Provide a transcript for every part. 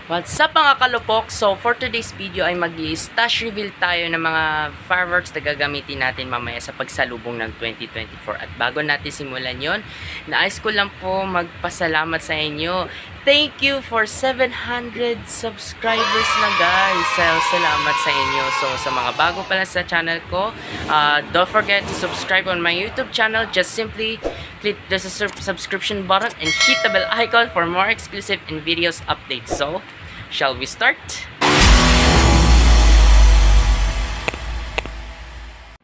What's up mga kalupok? So for today's video ay mag-stash reveal tayo ng mga fireworks na gagamitin natin mamaya sa pagsalubong ng 2024. At bago natin simulan yon, nais ko lang po magpasalamat sa inyo. Thank you for 700 subscribers na guys. Salamat sa inyo. So sa mga bago pala sa channel ko, don't forget to subscribe on my YouTube channel. Just simply click the subscription button and hit the bell icon for more exclusive and videos updates. So, shall we start?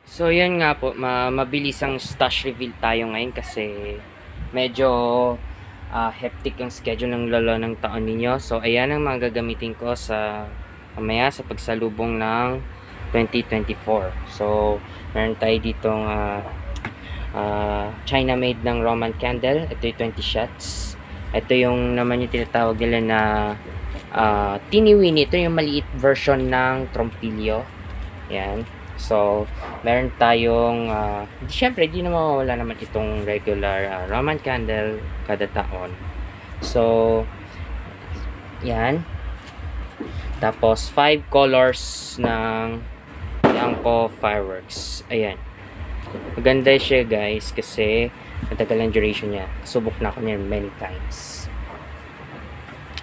So, yun nga po, mabilis ang stash reveal tayo ngayon kasi medyo hectic ang schedule ng lolo ng taon ninyo. So, ayan ang mga gagamitin ko sa mamaya sa pagsalubong ng 2024. So, meron tayo ditong China made ng Roman candle. Ito yung 20 shots. Ito yung naman yung tinatawag nila na tiniwini. Ito yung maliit version ng trompilyo. Yan. So, meron tayong syempre, di na mawawala naman itong regular Roman candle kada taon. So, yan. Tapos, 5 colors ng Yanko fireworks. Ayan. Maganda siya guys kasi matagal ang duration niya. Subok na ako niya many times.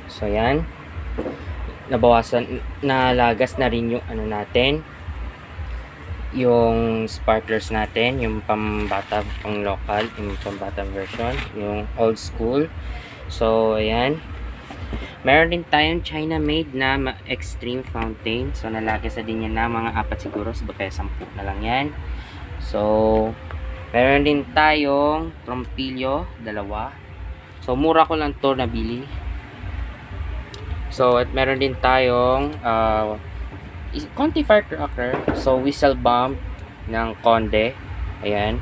So, yan. Nabawasan, nalagas na rin yung ano natin, yung sparklers natin, yung pambata, pang local, yung pambata version, yung old school. So, ayan. Meron din tayong China made na extreme fountain. So, nalagas na din yan na mga 4 siguro. So, kaya 10 na lang yan. So, meron din tayong trompilyo, 2. So, mura ko lang to nabili. So, at meron din tayong konti firecracker. So, whistle bomb ng Conde. Ayan.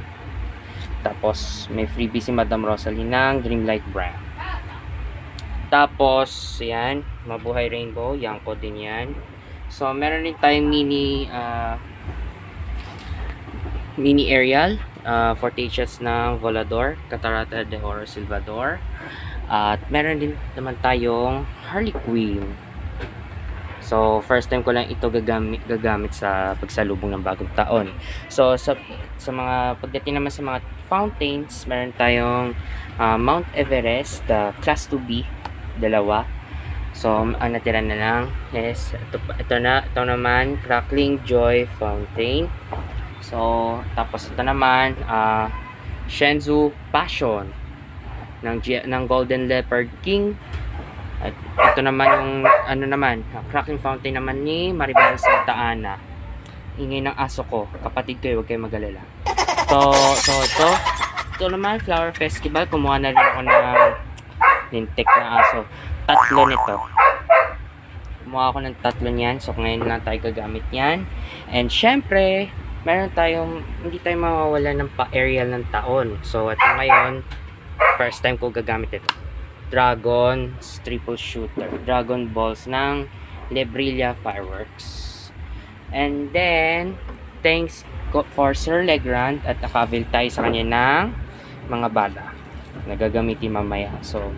Tapos, may freebie si Madam Rosalie ng Dreamlight brand. Tapos, ayan. Mabuhay Rainbow. Yanko din yan. So, meron din tayong mini aerial. 48 shots ng Volador. Catarata de Oro Silvador. At meron din naman tayong Harley Quinn. So, first time ko lang ito gagamit sa pagsalubong ng bagong taon. So, sa mga pagdating naman sa mga fountains, meron tayong Mount Everest, Class 2B, 2. So, ang natira na lang is ito naman, Crackling Joy Fountain. So, tapos ito naman, Shenzhou Passion ng Golden Leopard King. At ito naman yung Crackling Fountain naman ni Maribel Santa Ana. Ingay ng aso ko, kapatid ko, huwag kayo mag-alala. So ito naman, Flower Festival. Kumuha na rin ako ng lintik na aso. 3 nito. Kumuha ako ng 3 niyan. So ngayon lang tayo gagamit yan. And syempre, meron tayong, hindi tayo mawawala ng pa-aerial ng taon. So ito ngayon, first time ko gagamit ito. Dragon triple shooter, Dragon Balls ng Lebrilla Fireworks. And then, thanks for Sir Legrand at naka-avail tayo sa kanya ng mga bala na gagamitin mamaya. So,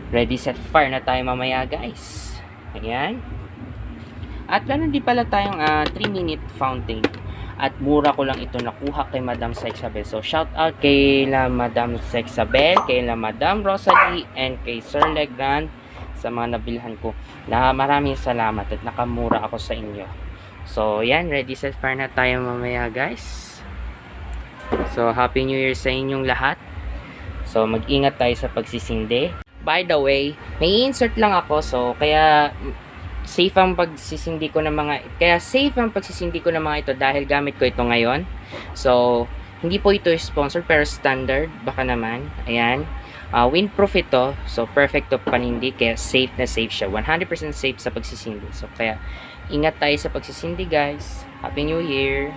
ready, set, fire na tayo mamaya guys. Ayan. At meron din pala tayong 3-minute fountain. At mura ko lang ito nakuha kay Madam Sexabel. So, shout out kay Madam Sexabel, kay Madam Rosalie, and kay Sir Legrand sa mga nabilhan ko. Maraming salamat at nakamura ako sa inyo. So, yan. Ready, set, fire na tayo mamaya, guys. So, Happy New Year sa inyong lahat. So, mag-ingat tayo sa pagsisindi. By the way, may insert lang ako. So, kaya safe ang pagsisindi ko ng mga ito dahil gamit ko ito ngayon. So, hindi po ito sponsor pero standard baka naman. Ayan. Windproof ito. So, perfect to panindi kaya safe na safe siya. 100% safe sa pagsisindi. So, kaya ingat tayo sa pagsisindi guys. Happy New Year!